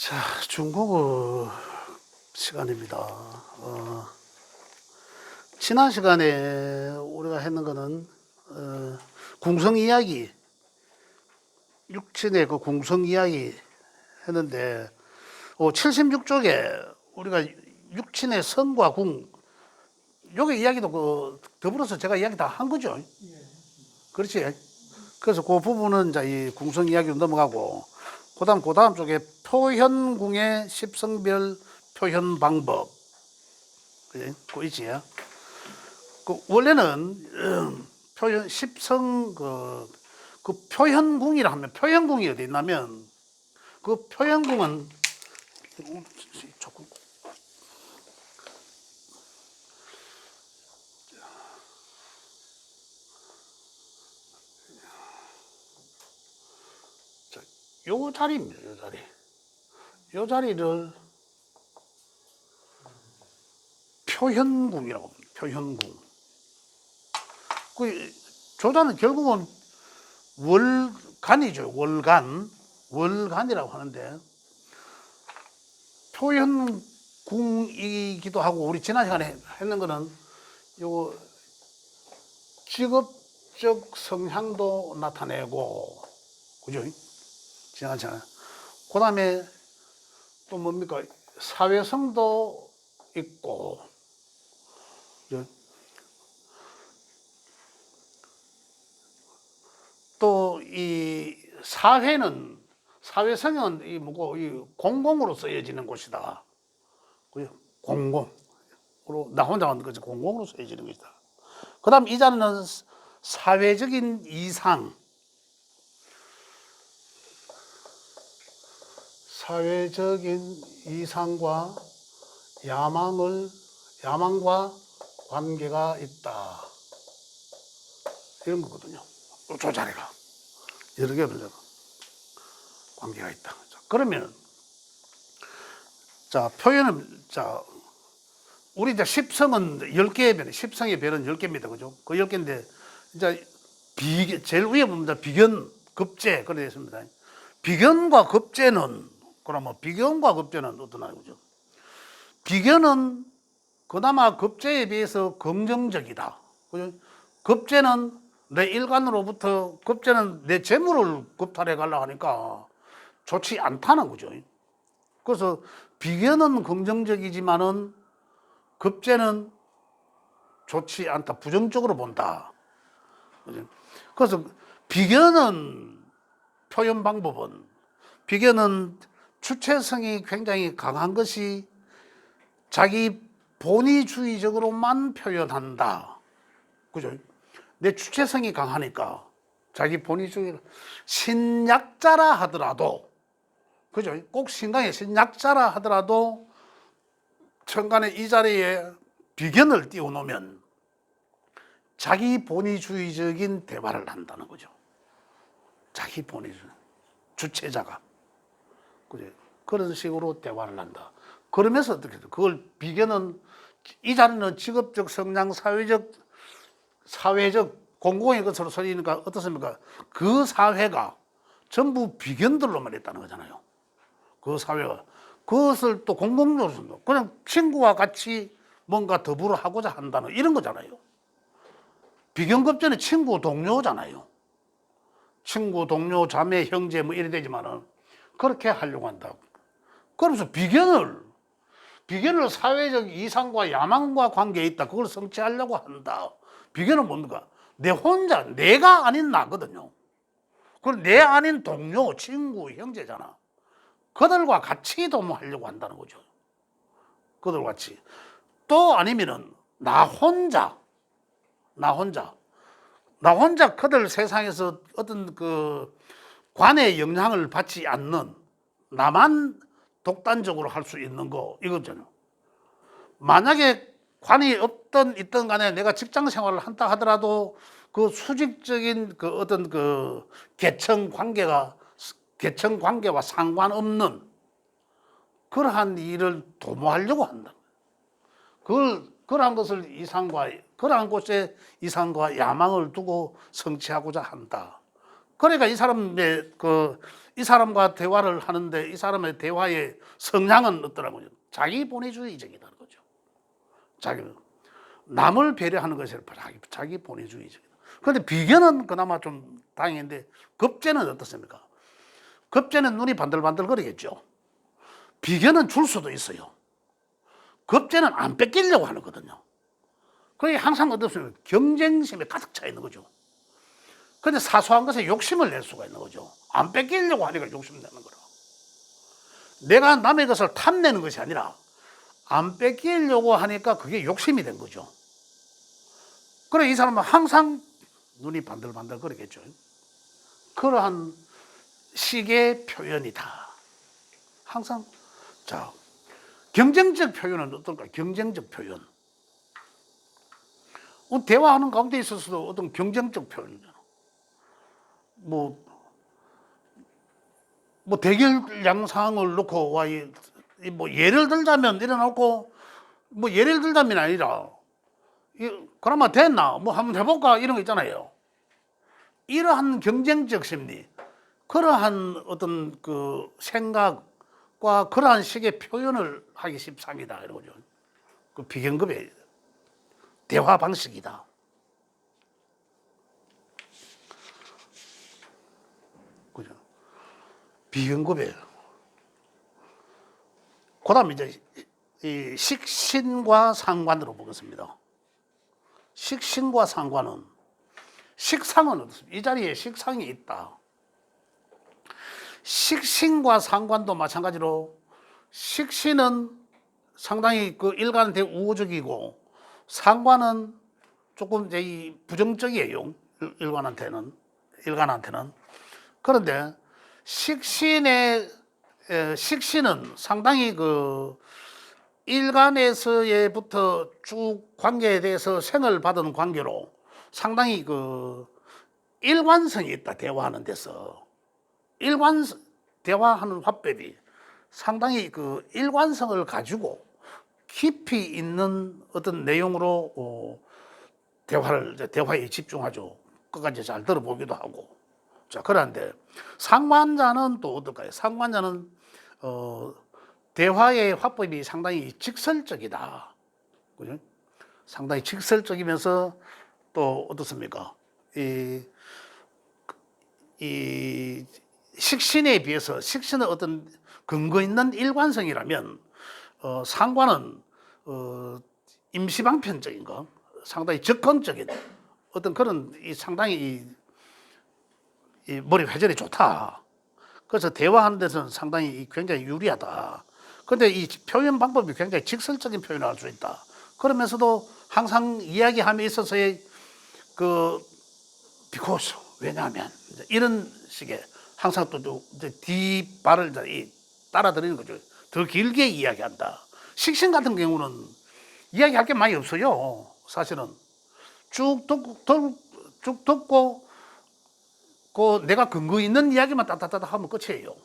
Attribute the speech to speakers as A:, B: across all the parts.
A: 자, 중국어 시간입니다. 지난 시간에 우리가 했는 거는 궁성 이야기, 육친의 그 궁성 이야기 했는데 76쪽에 우리가 육친의 성과 궁, 요게 이야기도 더불어서 제가 이야기 다 한 거죠. 그렇지. 그래서 그 부분은 이제 이 궁성 이야기로 넘어가고, 그 다음 쪽에 표현궁의 십성별 표현 방법. 그지? 그 있지. 그 원래는 표현 십성 그 표현궁이라 하면 표현궁이 어디 있냐면 그 표현궁은 조금 요 자리입니다. 요 자리. 요 자리를 표현궁이라고 합니다. 표현궁. 그 조자는 결국은 월간이죠. 월간이라고 하는데 표현궁이기도 하고, 우리 지난 시간에 했는 거는 요 직업적 성향도 나타내고, 그죠? 지난 시간에. 그 다음에 또 뭡니까? 사회성도 있고, 또 이 사회성은 이 뭐고, 이 공공으로 쓰여지는 곳이다. 그죠? 공공으로, 나 혼자 만든 거지. 공공으로 쓰여지는 것이다. 그 다음 이 자리는 사회적인 이상, 사회적인 이상과 야망과 관계가 있다. 이런 거거든요. 저 자리가 여러 개를 관계가 있다. 자, 그러면 자, 표현은 우리 이제 십성은 10개의 별, 십성의 별은 10개입니다. 그죠? 그 10개인데 이제 제일 위에 보면 비견, 급제 그래 되어 있습니다. 비견과 급제는, 그러면 비견과 급제는 어떠나요? 그죠? 비견은 그나마 급제에 비해서 긍정적이다. 그죠? 급제는 내 일간으로부터, 급제는 내 재물을 겁탈해 가려고 하니까 좋지 않다는 거죠. 그래서 비견은 긍정적이지만은 급제는 좋지 않다. 부정적으로 본다. 그죠? 그래서 비견은 표현 방법은, 비견은 주체성이 굉장히 강한 것이 자기 본의주의적으로만 표현한다. 그죠? 내 주체성이 강하니까 자기 본의주의, 신약자라 하더라도, 그죠? 꼭 신강의 신약자라 하더라도 천간에 이 자리에 비견을 띄워놓으면 자기 본의주의적인 대화를 한다는 거죠. 자기 본의주의, 주체자가. 그죠? 그런 식으로 대화를 한다. 그러면서 어떻게 돼? 그걸 비견은, 이 자리는 직업적 성장, 사회적 공공의 것으로 쓰이니까 어떻습니까? 그 사회가 전부 비견들로만 있다는 거잖아요. 그 사회가. 그것을 또 공공적으로 쓴다. 그냥 친구와 같이 뭔가 더불어 하고자 한다는 이런 거잖아요. 비견급제는 친구, 동료잖아요. 친구, 동료, 자매, 형제 뭐 이래 되지만은 그렇게 하려고 한다고. 그러면서 비견을 사회적 이상과 야망과 관계에 있다. 그걸 성취하려고 한다. 비견은 뭡니까? 내가 아닌 나거든요. 그리고 내 아닌 동료, 친구, 형제잖아. 그들과 같이 도모하려고 한다는 거죠. 그들과 같이. 또 아니면은 나 혼자 그들 세상에서 어떤 그 관의 영향을 받지 않는, 나만 독단적으로 할 수 있는 거, 이거잖아요. 만약에 관이 있던 간에 내가 직장 생활을 한다 하더라도 그 수직적인 그 어떤 그 계층 관계와 상관없는 그러한 일을 도모하려고 한다. 그러한 곳에 이상과 야망을 두고 성취하고자 한다. 그러니까 이 사람과 대화를 하는데 이 사람의 대화의 성향은 어떠라고요? 자기 본위주의적이라는 거죠. 남을 배려하는 것이 자기 본위주의적이다. 그런데 비견은 그나마 좀 다행인데 급제는 어떻습니까? 급제는 눈이 반들반들 거리겠죠. 비견은 줄 수도 있어요. 급제는 안 뺏기려고 하는 거거든요. 그게 항상 어떻습니까? 경쟁심에 가득 차 있는 거죠. 근데 사소한 것에 욕심을 낼 수가 있는 거죠. 안 뺏기려고 하니까 욕심 내는 거라. 내가 남의 것을 탐내는 것이 아니라 안 뺏기려고 하니까 그게 욕심이 된 거죠. 그래 이 사람은 항상 눈이 반들반들 거리겠죠. 그러한 식의 표현이다. 항상 자 경쟁적 표현은 어떨까? 경쟁적 표현. 대화하는 가운데 있어서도 어떤 경쟁적 표현이잖아. 뭐 대결 양상을 놓고 뭐 예를 들자면 일어나고 뭐 예를 들자면 아니라 그나마 됐나 뭐 한번 해볼까 이런 거 있잖아요. 이러한 경쟁적 심리, 그러한 어떤 그 생각과 그러한 식의 표현을 하기 십상이다 이런 거죠. 그 비경급의 대화 방식이다. 그죠? 비경급의. 그다음 이제 이 식신과 상관으로 보겠습니다. 식신과 상관은 식상은 어떻습니까? 이 자리에 식상이 있다. 식신과 상관도 마찬가지로 식신은 상당히 그 일관한테 우호적이고 상관은 조금 이제 이 부정적이에요. 일관한테는. 그런데 식신은 상당히 그 일간에서부터 쭉 관계에 대해서 생을 받은 관계로 상당히 그 일관성이 있다. 대화하는 데서 대화하는 화법이 상당히 그 일관성을 가지고 깊이 있는 어떤 내용으로 대화에 집중하죠. 끝까지 잘 들어보기도 하고. 자, 그런데 상관자는 또 어떨까요? 상관자는 대화의 화법이 상당히 직설적이다. 그죠? 상당히 직설적이면서 또 어떻습니까? 이 식신에 비해서 식신은 어떤 근거 있는 일관성이라면 상관은 임시방편적인 거, 상당히 적극적인 어떤 그런 상당히 이 머리 회전이 좋다. 그래서 대화하는 데서는 상당히 굉장히 유리하다. 그런데 이 표현 방법이 굉장히 직설적인 표현을 할 수 있다. 그러면서도 항상 이야기함에 있어서의 because 왜냐하면 이런 식의 항상 또 뒷발을 따라드리는 거죠. 더 길게 이야기한다. 식신 같은 경우는 이야기할 게 많이 없어요. 사실은 쭉 듣고 내가 근거 있는 이야기만 따따따 하면 끝이에요.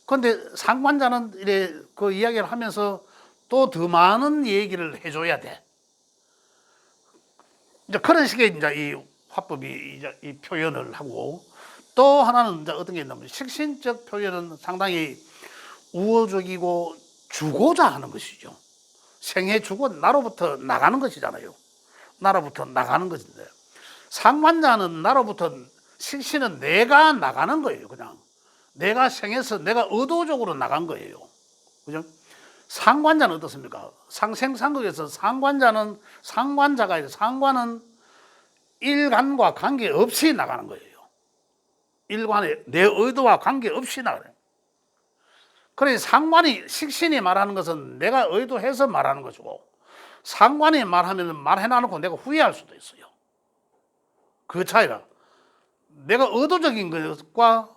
A: 그런데 상관자는 그 이야기를 하면서 또 더 많은 얘기를 해줘야 돼. 이제 그런 식의 이제 이 화법이 이제 이 표현을 하고 또 하나는 이제 어떤 게 있냐면 식신적 표현은 상당히 우호적이고 주고자 하는 것이죠. 생해 주고 나로부터 나가는 것이잖아요. 나로부터 나가는 것인데 상관자는 나로부터 식신은 내가 나가는 거예요. 그냥 내가 생해서 내가 의도적으로 나간 거예요. 그죠? 상관자는 어떻습니까? 상생상극에서 상관자가 상관은 일간과 관계없이 나가는 거예요. 일관에 내 의도와 관계없이 나가요. 그래서 상관이 식신이 말하는 것은 내가 의도해서 말하는 것이고 상관이 말하면 말해놔놓고 내가 후회할 수도 있어요. 그 차이가 내가 의도적인 것과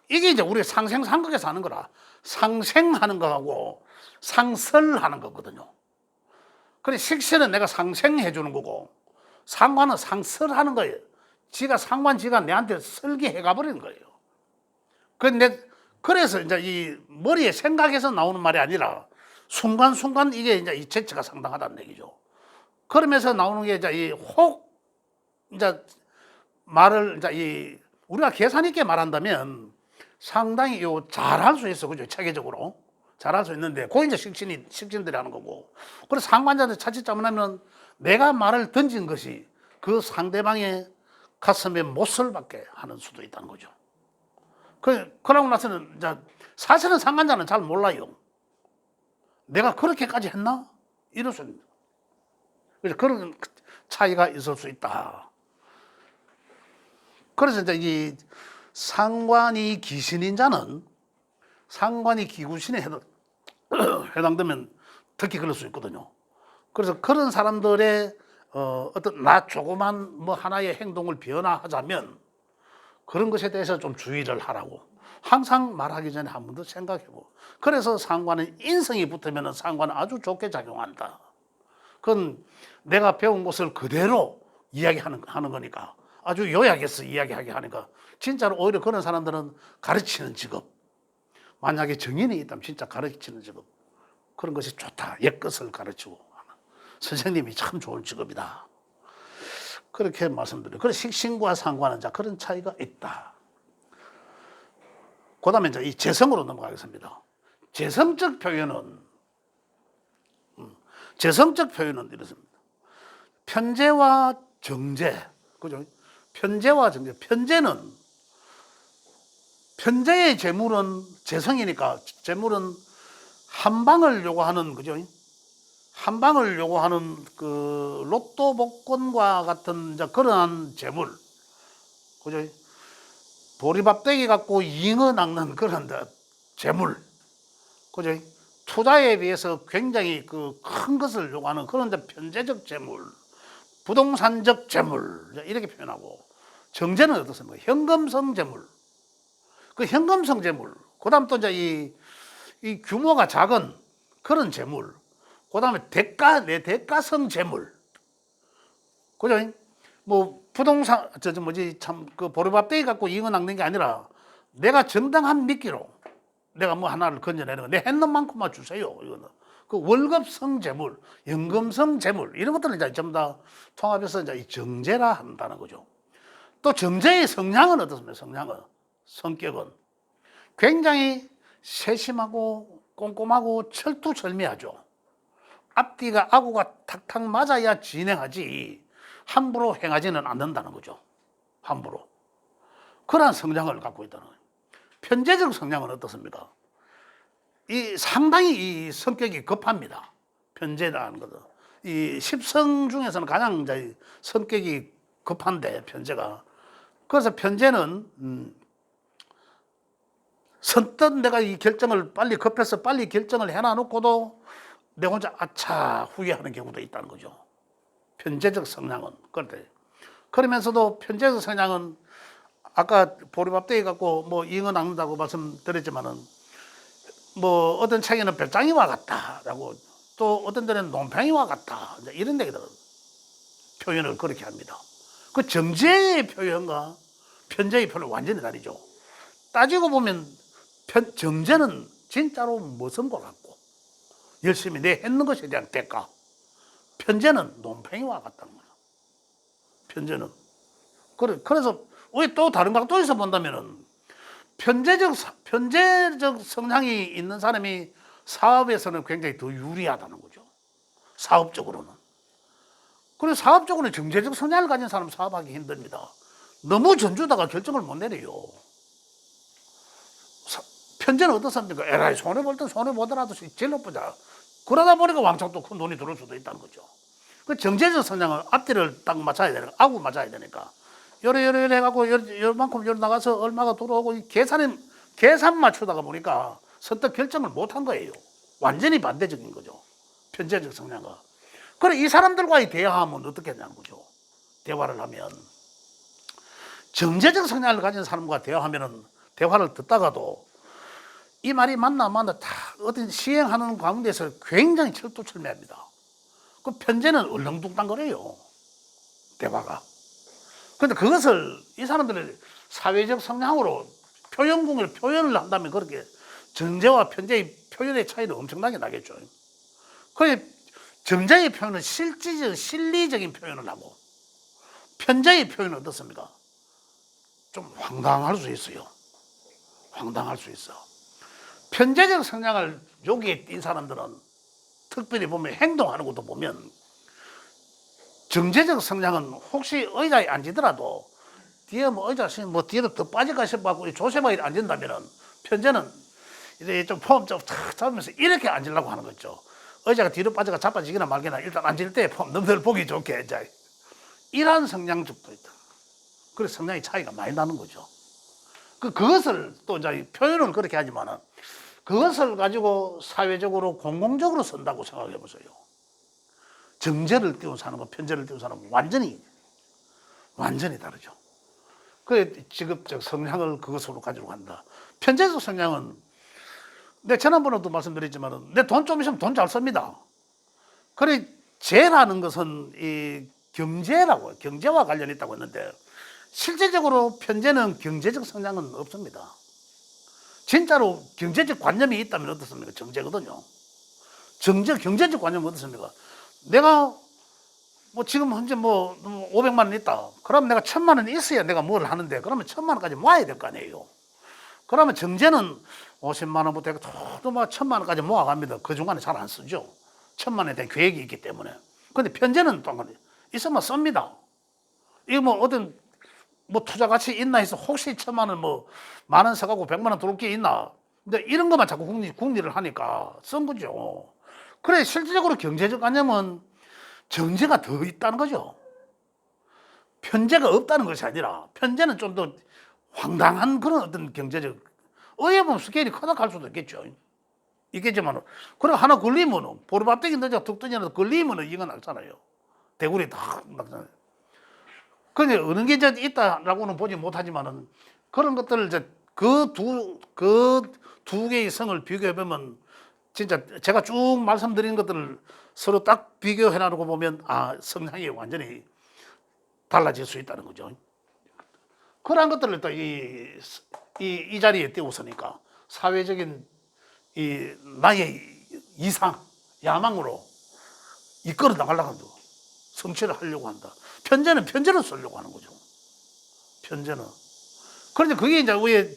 A: 이게 이제 우리 상생상극에서 하는 거라. 상생하는 거하고 상설하는 거거든요. 그래 식신은 내가 상생해 주는 거고 상관은 상설하는 거예요. 지가 내한테 설계해 가버리는 거예요. 그래서 이제 이 머리에 생각해서 나오는 말이 아니라 순간순간 이게 이제 이 재치가 상당하다는 얘기죠. 그러면서 나오는 게 이제 이제 말을 이제 우리가 계산 있게 말한다면 상당히 잘할 수 있어, 그죠? 체계적으로 잘할 수 있는데 고인적 식신들이 하는 거고. 그래서 상관자한테 자칫 잘못하면 내가 말을 던진 것이 그 상대방의 가슴에 못을 받게 하는 수도 있다는 거죠. 그러고 나서는 이제 사실은 상관자는 잘 몰라요. 내가 그렇게까지 했나? 이럴 수 있습니다. 그래서 그런 차이가 있을 수 있다. 그래서 이제 이 상관이 귀신인 자는 상관이 기구신에 해당되면 특히 그럴 수 있거든요. 그래서 그런 사람들의 어떤 나 조그만 뭐 하나의 행동을 변화하자면 그런 것에 대해서 좀 주의를 하라고 항상 말하기 전에 한 번 더 생각해보고. 그래서 상관은 인성이 붙으면 상관은 아주 좋게 작용한다. 그건 내가 배운 것을 그대로 이야기하는 거니까 아주 요약해서 이야기하게 하니까 진짜로 오히려 그런 사람들은 가르치는 직업, 만약에 정인이 있다면 진짜 가르치는 직업, 그런 것이 좋다. 옛것을 가르치고 선생님이 참 좋은 직업이다. 그렇게 말씀드려요. 그래서 식신과 상관은 그런 차이가 있다. 그 다음에 이제 이 재성으로 넘어가겠습니다. 재성적 표현은 이렇습니다. 편재와 정재. 그죠? 편재와 정재. 편재의 재물은 재성이니까 재물은 한 방을 요구하는, 그죠? 한 방을 요구하는 그 로또 복권과 같은 그러한 재물. 그죠? 보리밥대기 갖고 잉어 낚는 그런 재물. 그죠? 투자에 비해서 굉장히 그 큰 것을 요구하는 그런 편재적 재물, 부동산적 재물, 이렇게 표현하고, 정재는 어떻습니까? 현금성 재물. 그 현금성 재물. 그 다음 또 이제 이 규모가 작은 그런 재물. 그 다음에 대가성 재물. 그죠? 뭐, 부동산, 그 보리밥대기 갖고 잉어 낚는 게 아니라 내가 정당한 미끼로 내가 뭐 하나를 건져내는 거, 내 했는 만큼만 주세요. 이거는. 그 월급성 재물, 연금성 재물, 이런 것들은 이제 전부 다 통합해서 이제 이 정재라 한다는 거죠. 또 정재의 성향은 어떻습니까? 성격은 굉장히 세심하고 꼼꼼하고 철두철미하죠. 앞뒤가 아구가 탁탁 맞아야 진행하지 함부로 행하지는 않는다는 거죠. 함부로. 그러한 성향을 갖고 있다는 거예요. 편재적 성향은 어떻습니까? 상당히 이 성격이 급합니다. 편재라는 것은. 이 십성 중에서는 가장 이제 성격이 급한데, 편재가. 그래서 편재는, 선뜻 내가 이 결정을 급해서 빨리 결정을 해놔놓고도 내 혼자 아차 후회하는 경우도 있다는 거죠. 편재적 성향은. 그러면서도 편재적 성향은 아까 보리밥대기 갖고 뭐 잉어 낚는다고 말씀드렸지만은 뭐 어떤 책에는 별장이와 같다라고, 또 어떤 데는 논팽이와 같다, 이런 데들 표현을 그렇게 합니다. 그 정재의 표현과 편재의 표현은 완전히 다르죠. 따지고 보면 정재는 진짜로 무슨 것 같고 열심히 내 했는 것에 대한 대가, 편재는 논팽이와 같다는 거예요. 편재는. 그래서 왜 또 다른 각도에서 본다면은 편재적 성향이 있는 사람이 사업에서는 굉장히 더 유리하다는 거죠. 사업적으로는. 그래서 사업적으로는 정재적 성향을 가진 사람은 사업하기 힘듭니다. 너무 전주다가 결정을 못 내려요. 편재는 어떻습니까? 에라이, 손해볼 땐 손해보더라도 질러보자. 그러다 보니까 왕창 또 큰 돈이 들어올 수도 있다는 거죠. 그 정재적 성향은 앞뒤를 딱 맞춰야 되니까, 아구 맞춰야 되니까. 요래 해갖고 요만큼 요래 나가서 얼마가 들어오고 계산 맞추다가 보니까 선뜻 결정을 못 한 거예요. 완전히 반대적인 거죠. 편재적 성향은. 그래, 이 사람들과의 대화하면 어떻게 하냐는 거죠. 대화를 하면. 정재적 성향을 가진 사람과 대화를 듣다가도 이 말이 맞나 다 어떤 시행하는 가운데서 굉장히 철두철미합니다. 그 편재는 얼렁뚱땅거려요. 대화가. 그런데 그것을 이 사람들의 사회적 성향으로 표현을 한다면 그렇게 정재와 편재의 표현의 차이는 엄청나게 나겠죠. 그래, 정재의 표현은 실리적인 표현을 하고, 편재의 표현은 어떻습니까? 좀 황당할 수 있어요. 황당할 수 있어. 편재적 성향을 여기에 띈 사람들은 특별히 보면 행동하는 것도 보면 정제적 성향은 혹시 의자에 앉으더라도 뒤에 뭐 의자 뭐 뒤에도 더 빠질까 싶어갖고 조심하게 앉는다면은 편재는 이제 좀 폼 좀 탁 잡으면서 이렇게 앉으려고 하는 거죠. 의자가 뒤로 빠져가 자빠지기나 말기나 일단 앉을 때 폼 넘들 보기 좋게 이제 이러한 성향적도 있다. 그래서 성향의 차이가 많이 나는 거죠. 그것을 또 이제 표현을 그렇게 하지만은 그것을 가지고 사회적으로 공공적으로 쓴다고 생각해 보세요. 정제를 띄운 사람과 편제를 띄운 사람은 완전히 다르죠. 그 직업적 성향을 그것으로 가지고 간다. 편제적 성향은 내 지난번에도 말씀드렸지만 내 돈 좀 있으면 돈 잘 씁니다. 그래 재라는 것은 이 경제라고 경제와 관련이 있다고 했는데 실제적으로 편제는 경제적 성향은 없습니다. 진짜로 경제적 관념이 있다면 어떻습니까? 정제거든요. 경제적 관념은 어떻습니까? 내가 뭐 지금 현재 뭐 500만 원 있다. 그럼 내가 1000만 원 있어야 내가 뭘 하는데 그러면 1000만 원까지 모아야 될 거 아니에요. 그러면 정제는 50만 원부터 또 뭐 1000만 원까지 모아갑니다. 그 중간에 잘 안 쓰죠. 1000만 원에 대한 계획이 있기 때문에. 근데 편제는 또 있으면 씁니다. 이거 뭐 어떤 뭐 투자 가치 있나 해서 혹시 1000만 원 뭐 만 원 써가고 100만 원 들어올 게 있나. 근데 이런 것만 자꾸 궁리를 하니까 쓴 거죠. 그래 실질적으로 경제적 관념은 정제가 더 있다는 거죠. 편제가 없다는 것이 아니라 편제는 좀 더 황당한 그런 어떤 경제적 의외 보면 스케일이 크다 할 수도 있겠죠. 있겠지만 그래 하나 걸리면 보리밥대기 넣자 툭 던져서 걸리면 이건 알잖아요. 대구리 다 막잖아요. 근데 어느 게 이제 있다라고는 보지 못하지만은 그런 것들을 이제 그 두 개의 성을 비교해 보면 진짜 제가 쭉 말씀드린 것들을 서로 딱 비교해 놔두고 보면 아 성향이 완전히 달라질 수 있다는 거죠. 그런 것들을 또 이 자리에 띄웠으니까 사회적인 이 나의 이상 야망으로 이끌어 나가려고 한다. 성취를 하려고 한다. 편제는 편제로 쓰려고 하는 거죠. 편제는. 그런데 그게 이제 왜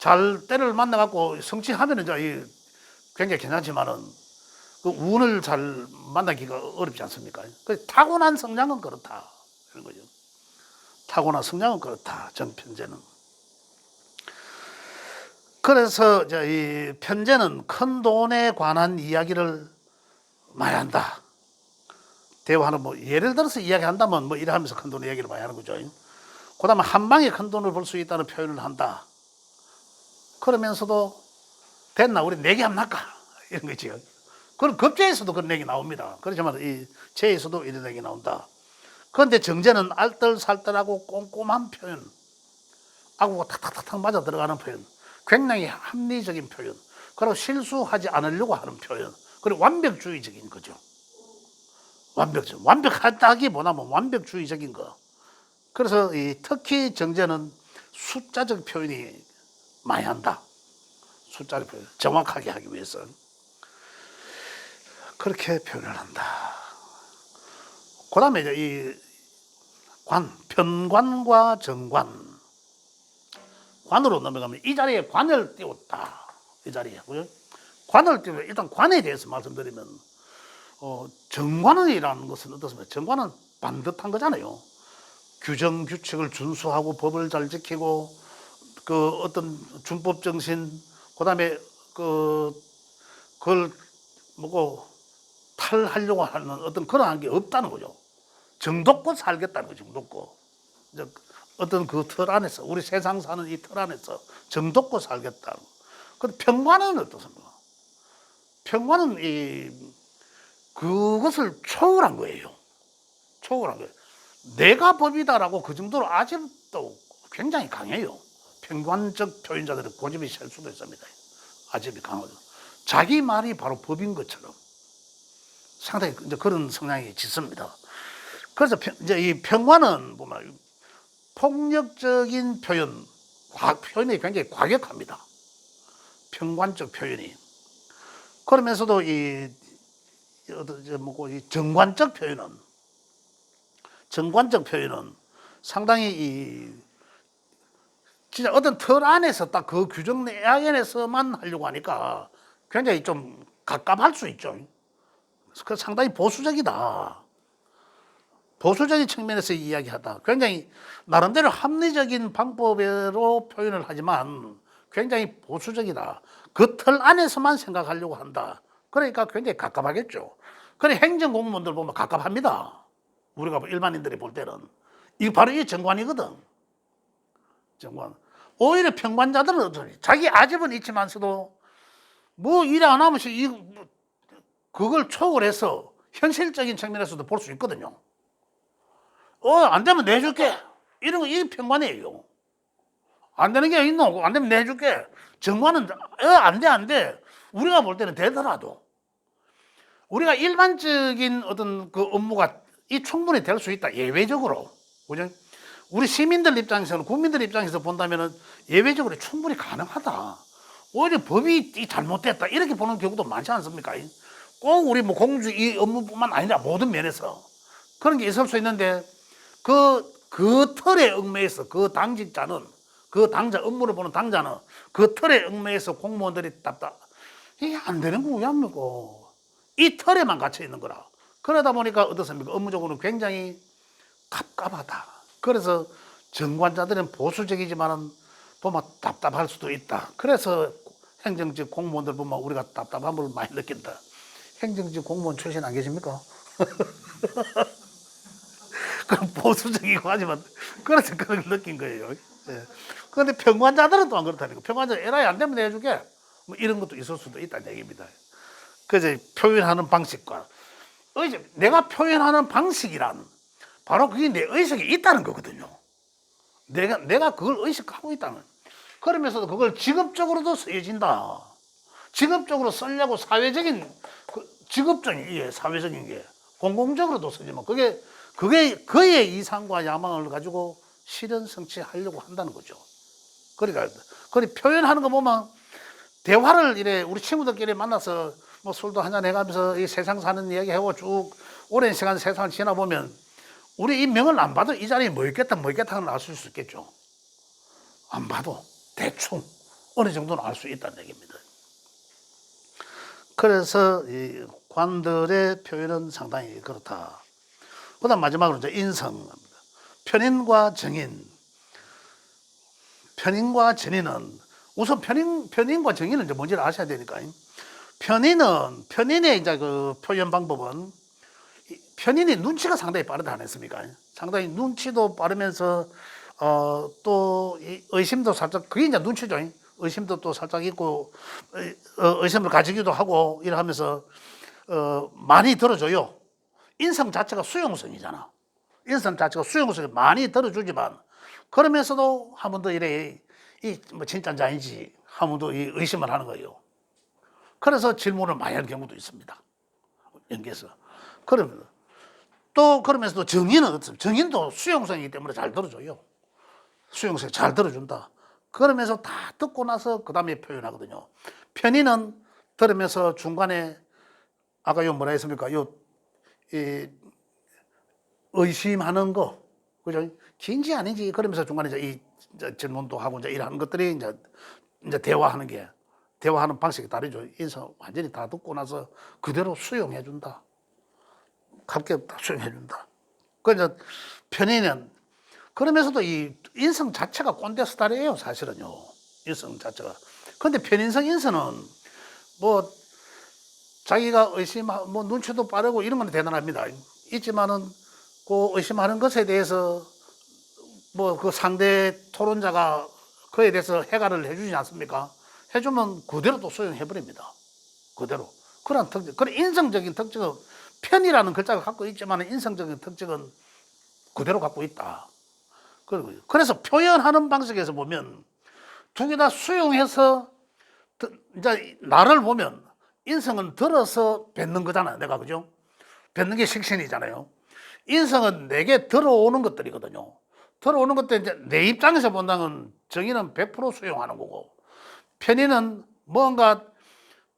A: 잘 때를 만나갖고 성취하면은 이제 굉장히 괜찮지만은 그 운을 잘 만나기가 어렵지 않습니까? 그 타고난 성향은 그렇다. 이런 거죠. 타고난 성향은 그렇다. 전 편제는. 그래서 이 편제는 큰 돈에 관한 이야기를 많이 한다. 대화하는 뭐 예를 들어서 이야기한다면 뭐 이래 하면서 큰 돈 이야기를 많이 하는 거죠. 그다음에 한 방에 큰 돈을 벌 수 있다는 표현을 한다. 그러면서도 됐나 우리 내기 한번 할까 이런 거지요. 그런 급제에서도 그런 얘기 나옵니다. 그렇지만 이 제에서도 이런 얘기 나온다. 그런데 정제는 알뜰살뜰하고 꼼꼼한 표현, 아구가 탁탁탁탁 맞아 들어가는 표현, 굉장히 합리적인 표현, 그리고 실수하지 않으려고 하는 표현, 그리고 완벽주의적인 거죠. 완벽하다기보다는 완벽주의적인 거. 그래서 특히 정제는 숫자적 표현이 많이 한다. 숫자를 표현, 정확하게 하기 위해서 그렇게 표현을 한다. 그다음에 이제 이 편관과 정관. 관으로 넘어가면 이 자리에 관을 띄웠다. 이 자리에. 관을 띄우면 일단 관에 대해서 말씀드리면 정관이라는 것은 어떻습니까? 정관은 반듯한 거잖아요. 규정 규칙을 준수하고 법을 잘 지키고 그 어떤 준법 정신 그다음에 그걸 뭐고 탈하려고 하는 어떤 그런 게 없다는 거죠. 정독고 살겠다는 거죠. 정독고. 어떤 그 틀 안에서 우리 세상 사는 이 틀 안에서 정독고 살겠다. 근데 평관은 어떻습니까? 평관은 그것을 초월한 거예요. 초월한 거예요. 내가 법이다라고 그 정도로 아직도 굉장히 강해요. 평관적 표현자들의 고집이 셀 수도 있습니다. 아집이 강하죠. 자기 말이 바로 법인 것처럼 상당히 이제 그런 성향이 짙습니다. 그래서 이제 이 평관은 보면 폭력적인 표현이 굉장히 과격합니다. 평관적 표현이. 그러면서도 이 정관적 표현은 상당히 진짜 어떤 틀 안에서 딱 그 규정 내에서만 하려고 하니까 굉장히 좀 갑갑할 수 있죠. 그 상당히 보수적이다. 보수적인 측면에서 이야기하다. 굉장히 나름대로 합리적인 방법으로 표현을 하지만 굉장히 보수적이다. 그 틀 안에서만 생각하려고 한다. 그러니까 굉장히 갑갑하겠죠. 그래 행정공무원들 보면 갑갑합니다. 우리가 일반인들이 볼 때는 이거 바로 이 정관이거든. 정관. 오히려 평관자들은 어쩌니 자기 아집은 있지만서도 뭐 일 안 하면서 그걸 초월해서 현실적인 측면에서도 볼 수 있거든요. 안 되면 내줄게. 이런 거, 이 평관이에요. 안 되는 게 있노? 안 되면 내줄게. 정관은, 안 돼. 우리가 볼 때는 되더라도. 우리가 일반적인 어떤 그 업무가 충분히 될 수 있다. 예외적으로. 그죠? 우리 시민들 입장에서는, 국민들 입장에서 본다면 예외적으로 충분히 가능하다. 오히려 법이 잘못됐다. 이렇게 보는 경우도 많지 않습니까? 꼭 우리 뭐 공주 이 업무뿐만 아니라 모든 면에서 그런 게 있을 수 있는데 그 틀에 얽매여서 그 당직자는 그 당자 업무를 보는 당자는 그 틀에 얽매여서 공무원들이 이게 안 되는 거 왜 합니까? 이 틀에만 갇혀 있는 거라. 그러다 보니까 어떻습니까? 업무적으로 굉장히 갑갑하다. 그래서 정관자들은 보수적이지만은 보면 답답할 수도 있다. 그래서 행정직 공무원들 보면 우리가 답답함을 많이 느낀다. 행정직 공무원 출신 안 계십니까? 그럼 보수적이고 하지만 그래서 그런 걸 느낀 거예요. 예. 그런데 평관자들은 또 안 그렇다니까. 평관자 에라이 안 되면 내줄게. 뭐 이런 것도 있을 수도 있다는 얘기입니다. 그래서 표현하는 방식과 내가 표현하는 방식이란 바로 그게 내 의식에 있다는 거거든요. 내가 그걸 의식하고 있다는. 그러면서도 그걸 직업적으로도 쓰여진다. 직업적으로 쓰려고 사회적인 직업적인 사회적인 게 공공적으로도 쓰지만 그게 그의 이상과 야망을 가지고 실현 성취하려고 한다는 거죠. 그러니까 표현하는 거 보면 대화를 이래 우리 친구들끼리 만나서 뭐 술도 한잔 해가면서 이 세상 사는 이야기 하고 쭉 오랜 시간 세상을 지나보면 우리 이 명을 안 봐도 이 자리에 뭐 있겠다는 걸 알 수 있겠죠. 안 봐도 대충 어느 정도는 알 수 있다는 얘기입니다. 그래서 이 관들의 표현은 상당히 그렇다. 그다음 마지막으로 이제 인성, 편인과 정인. 편인과 정인은 우선 편인과 정인은 이제 뭔지를 아셔야 되니까. 편인의 이제 그 표현 방법은 편인이 눈치가 상당히 빠르다 안 했습니까? 상당히 눈치도 빠르면서 또 의심도 살짝 그게 이제 눈치죠. 의심도 또 살짝 있고 의심을 가지기도 하고 이러면서 많이 들어줘요. 인성 자체가 수용성이잖아. 인성 자체가 수용성이 많이 들어주지만 그러면서도 한 번 더 이래 뭐 진짜인지 아닌지 한 번 더 의심을 하는 거예요. 그래서 질문을 많이 하는 경우도 있습니다. 연기해서. 그러면서도 정의는 어떻습니까? 정의도 수용성이기 때문에 잘 들어줘요. 수용성이 잘 들어준다. 그러면서 다 듣고 나서 그 다음에 표현하거든요. 편의는 들으면서 중간에 아까 뭐라 했습니까? 의심하는 거, 그죠? 긴지 아닌지 그러면서 중간에 이제 질문도 하고 이제 이런 것들이 이제 대화하는 방식이 다르죠. 인성 완전히 다 듣고 나서 그대로 수용해준다. 값게 다 수용해준다. 그래서 편의는 그러면서도 이 인성 자체가 꼰대 스타일이에요, 사실은요. 인성 자체가. 근데 편인성 인성은 뭐 자기가 뭐 눈치도 빠르고 이런 건 대단합니다. 있지만은 그 의심하는 것에 대해서 뭐 그 상대 토론자가 그에 대해서 해결을 해주지 않습니까? 해주면 그대로 또 수용해버립니다. 그대로. 그런 특징, 그런 인성적인 특징은 편이라는 글자가 갖고 있지만 인성적인 특징은 그대로 갖고 있다. 그래서 표현하는 방식에서 보면 두 개 다 수용해서 이제 나를 보면 인성은 들어서 뱉는 거잖아요. 내가 그죠? 뱉는 게 식신이잖아요. 인성은 내게 들어오는 것들이거든요. 들어오는 것들 이제 내 입장에서 본다면 정의는 100% 수용하는 거고 편의는 뭔가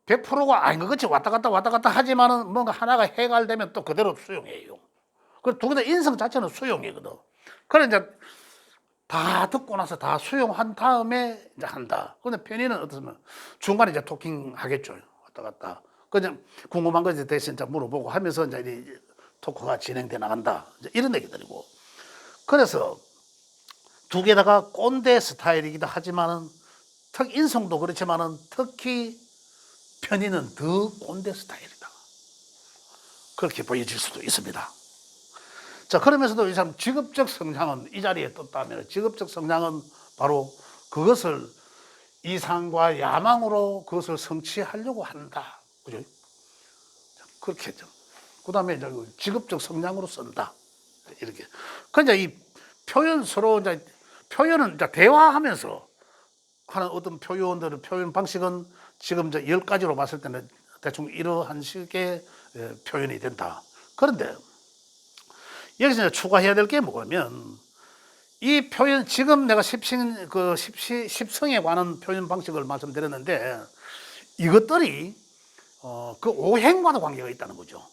A: 100%가 아닌 것 같이 왔다 갔다 하지만은 뭔가 하나가 해결되면 또 그대로 수용해요. 그 두 개 다 인성 자체는 수용이거든. 그래 이제 다 듣고 나서 다 수용한 다음에 이제 한다. 근데 편의는 어떻습니까? 중간에 이제 토킹 하겠죠. 왔다 갔다. 그냥 궁금한 것에 대해서 이제 물어보고 하면서 이제 토크가 진행돼 나간다. 이제 이런 얘기들이고. 그래서 두 개다가 꼰대 스타일이기도 하지만은 인성도 그렇지만은 특히 편의는 더 꼰대 스타일이다. 그렇게 보여질 수도 있습니다. 자, 그러면서도 이 사람 직업적 성장은 이 자리에 떴다면 직업적 성장은 바로 그것을 이상과 야망으로 그것을 성취하려고 한다. 그죠? 그렇게 했죠. 그 다음에 이제 직업적 성장으로 쓴다. 이렇게. 그러니까 이 표현 서로 이제 표현은 이제 대화하면서 하는 어떤 표현들의 표현 방식은 지금 이제 10가지로 봤을 때는 대충 이러한 식의 표현이 된다. 그런데 여기서 이제 추가해야 될 게 뭐냐면 이 표현 지금 내가 십성에 관한 표현 방식을 말씀드렸는데 이것들이 그 오행과도 관계가 있다는 거죠.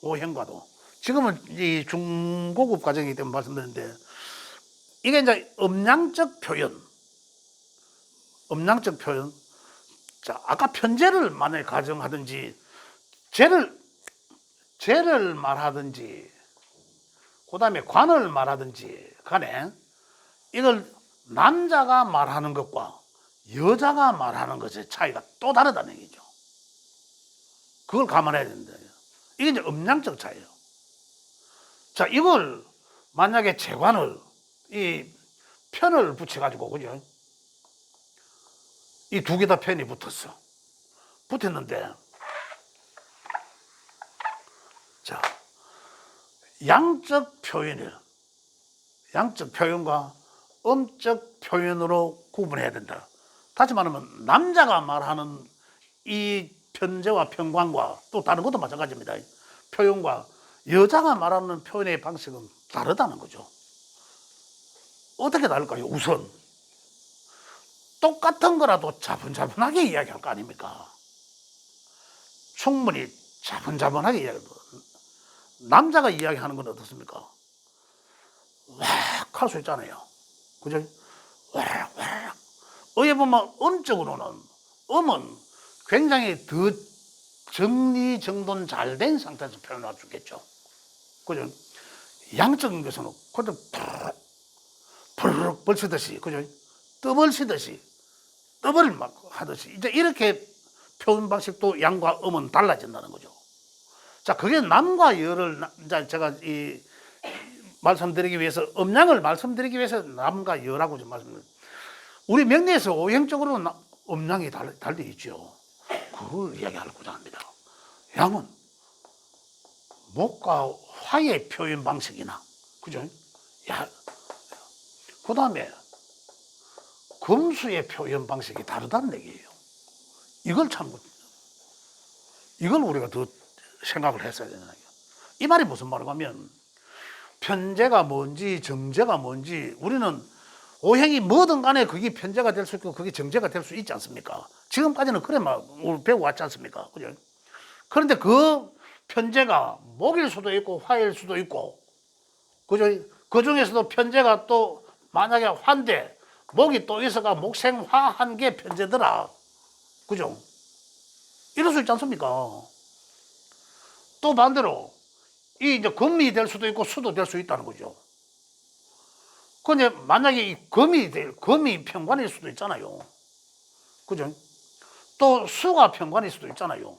A: 오행과도. 지금은 이 중고급 과정이기 때문에 말씀드렸는데 이게 이제 음양적 표현. 자, 아까 편제를 만약에 가정하든지 제를 말하든지 그 다음에 관을 말하든지 간에 이걸 남자가 말하는 것과 여자가 말하는 것의 차이가 또 다르다는 얘기죠. 그걸 감안해야 된다. 이게 이제 음양적 차이예요. 자, 이걸 만약에 재관을 이 편을 붙여가지고 그죠? 이 두 개 다 편이 붙었는데 자, 양적 표현과 음적 표현으로 구분해야 된다. 다시 말하면 남자가 말하는 이 편제와 편관과 또 다른 것도 마찬가지입니다. 표현과 여자가 말하는 표현의 방식은 다르다는 거죠. 어떻게 다를까요? 우선 똑같은 거라도 자분자분하게 이야기할 거 아닙니까? 충분히 자분자분하게 이야기할 거. 남자가 이야기하는 건 어떻습니까? 왁 할 수 있잖아요. 그죠? 왁. 어에 보면 음적으로는 음은 굉장히 더 정리정돈 잘 된 상태에서 표현할 수 있겠죠. 그죠? 양적인 것은 그냥 푸르륵 벌치듯이, 그죠? 떠벌을 막 하듯이. 이제 이렇게 표현 방식도 양과 음은 달라진다는 거죠. 자, 그게 남과 여를, 이제 제가 말씀드리기 위해서, 음양을 말씀드리기 위해서 남과 여라고 좀 말씀드립니다. 우리 명리에서 오행적으로는 음양이 달려 있죠. 그걸 이야기하려고 합니다. 양은 목과 화의 표현 방식이나, 그죠? 그 다음에 금수의 표현 방식이 다르다는 얘기예요. 이걸 우리가 더 생각을 했어야 되는 거예요. 이 말이 무슨 말인가 하면, 편제가 뭔지 정제가 뭔지 우리는 오행이 뭐든 간에 그게 편제가 될 수 있고 그게 정제가 될 수 있지 않습니까? 지금까지는 그래만 배워왔지 않습니까? 그죠? 그런데 그 편제가 목일 수도 있고 화일 수도 있고, 그죠? 그 중에서도 편제가 또 만약에 화인데 목이 또 있어가 목생화한 게 편제더라. 그죠? 이럴 수 있지 않습니까? 또 반대로 이 이제 금이 될 수도 있고 수도 될 수 있다는 거죠. 근데 만약에 이 금이 편관일 수도 있잖아요. 그죠? 또 수가 편관일 수도 있잖아요.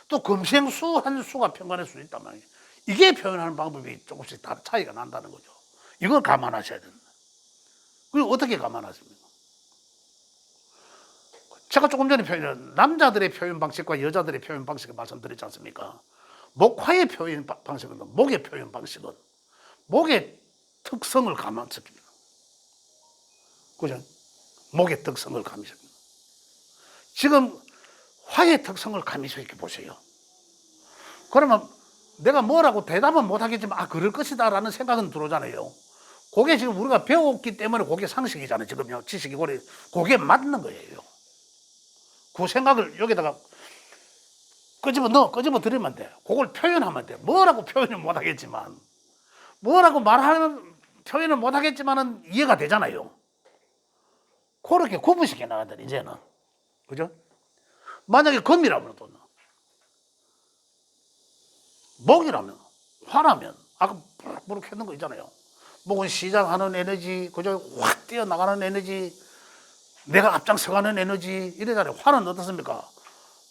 A: 또 금생수한 수가 편관일 수도 있단 말이에요. 이게 표현하는 방법이 조금씩 차이가 난다는 거죠. 이걸 감안하셔야 된다. 그리고 어떻게 감안하십니까? 제가 조금 전에 표현한 남자들의 표현 방식과 여자들의 표현 방식을 말씀드렸지 않습니까? 목화의 표현 방식은, 목의 표현 방식은 목의 특성을 감안시킵니다. 그죠? 목의 특성을 감안시킵니다. 지금 화의 특성을 감안시켜 보세요. 그러면 내가 뭐라고 대답은 못하겠지만, 그럴 것이다 라는 생각은 들어오잖아요. 그게 지금 우리가 배웠기 때문에 그게 상식이잖아요. 지금요. 지식이 그게 맞는 거예요. 그 생각을 여기다가 끄집어 드리면 돼. 그걸 표현하면 돼. 뭐라고 표현을 못 하겠지만, 뭐라고 말하는 표현을 못하겠지만은 이해가 되잖아요. 그렇게 구분시켜 나가야 돼, 이제는. 그죠? 만약에 금이라면 또, 목이라면, 화라면, 아까 부르게 했는 거 있잖아요. 목은 시작하는 에너지, 그죠? 확 뛰어나가는 에너지, 내가 앞장서가는 에너지, 이래잖아요. 화는 어떻습니까?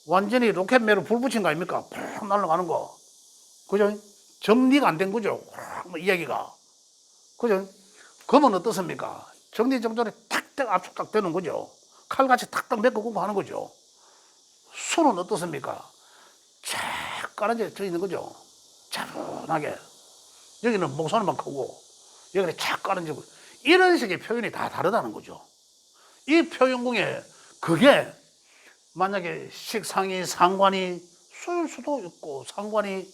A: 완전히 로켓매로 불 붙인 거 아닙니까? 팍 날아가는 거. 그죠? 정리가 안 된 거죠. 뭐 이야기가. 그죠? 금은 어떻습니까? 정리정돈에 탁탁 압축딱 되는 거죠. 칼같이 탁탁 메꿔고 하는 거죠. 수는 어떻습니까? 쫙 깔아져 있는 거죠. 차분하게. 여기는 목선만 크고, 여기는 쫙 깔아지고. 이런 식의 표현이 다 다르다는 거죠. 이 표현궁에 그게 만약에 식상이 상관이 수일 수도 있고, 상관이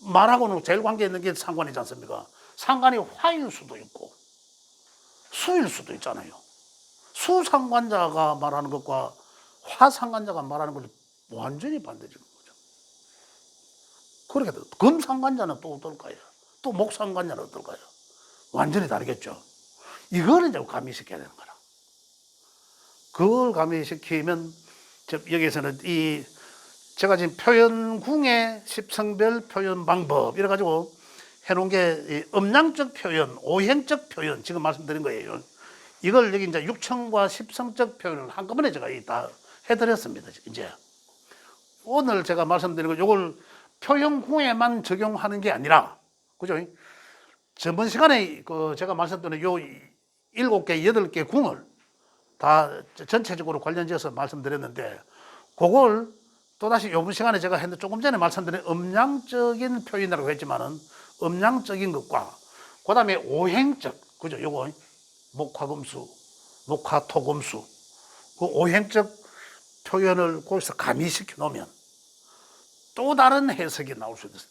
A: 말하고는 제일 관계 있는 게 상관이지 않습니까? 상관이 화일 수도 있고, 수일 수도 있잖아요. 수상관자가 말하는 것과 화상관자가 말하는 것이 완전히 반대적인 거죠. 그렇게 금상관자는 또 어떨까요? 또 목상관자는 어떨까요? 완전히 다르겠죠. 이거를 이제 가미시켜야 되는 거라. 그걸 가미시키면 여기에서는 이 제가 지금 표현궁의 십성별 표현 방법 이래 가지고 해놓은 게 음양적 표현, 오행적 표현 지금 말씀드린 거예요. 이걸 여기 이제 육청과 십성적 표현을 한꺼번에 제가 다 해드렸습니다. 이제 오늘 제가 말씀드린 거 이걸 표현궁에만 적용하는 게 아니라, 그죠? 저번 시간에 제가 말씀드린 요 7개, 8개 궁을 다 전체적으로 관련지어서 말씀드렸는데, 그걸 또다시 요번 시간에 제가 했는데, 조금 전에 말씀드린 음양적인 표현이라고 했지만은, 음양적인 것과, 그 다음에 오행적, 그죠? 요거, 목화금수, 목화토금수, 그 오행적 표현을 거기서 가미시켜 놓으면 또 다른 해석이 나올 수 있어요.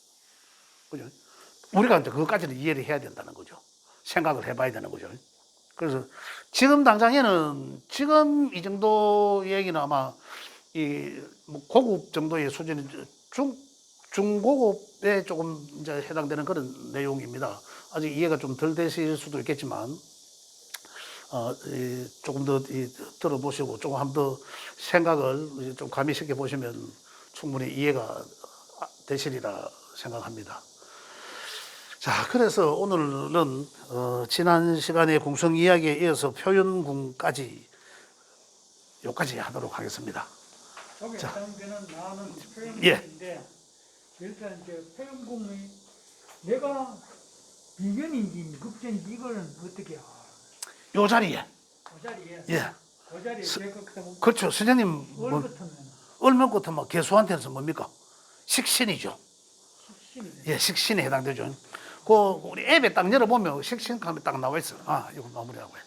A: 그죠? 우리가 이제 그것까지는 이해를 해야 된다는 거죠. 생각을 해봐야 되는 거죠. 그래서 지금 당장에는 지금 이 정도 얘기는 아마 뭐 고급 정도의 수준이 중고급에 조금 이제 해당되는 그런 내용입니다. 아직 이해가 좀 덜 되실 수도 있겠지만, 조금 더 들어보시고 조금 한 더 생각을 좀 가미시켜 보시면 충분히 이해가 되시리라 생각합니다. 자, 그래서 오늘은 지난 시간에 궁성 이야기에 이어서 표현궁까지 여기까지 하도록 하겠습니다.
B: 여기
A: 자.
B: 해당되는 나는 표현궁인데,
A: 예.
B: 일단 이제 표현궁이 내가 비견인지 극전인지 이거는 어떻게 알아?
A: 요 자리에.
B: 그 자리에,
A: 예.
B: 그 자리에 제가 그때 뭐
A: 그렇죠. 선생님, 뭐,
B: 얼버터면
A: 얼마부터 뭐 개수한테서 뭡니까? 식신이죠.
B: 식신이
A: 예, 식신에 해당되죠. 그 우리 앱에 딱 열어보면 식신 하면 딱 나와 있어요. 아, 이거 마무리하고 해.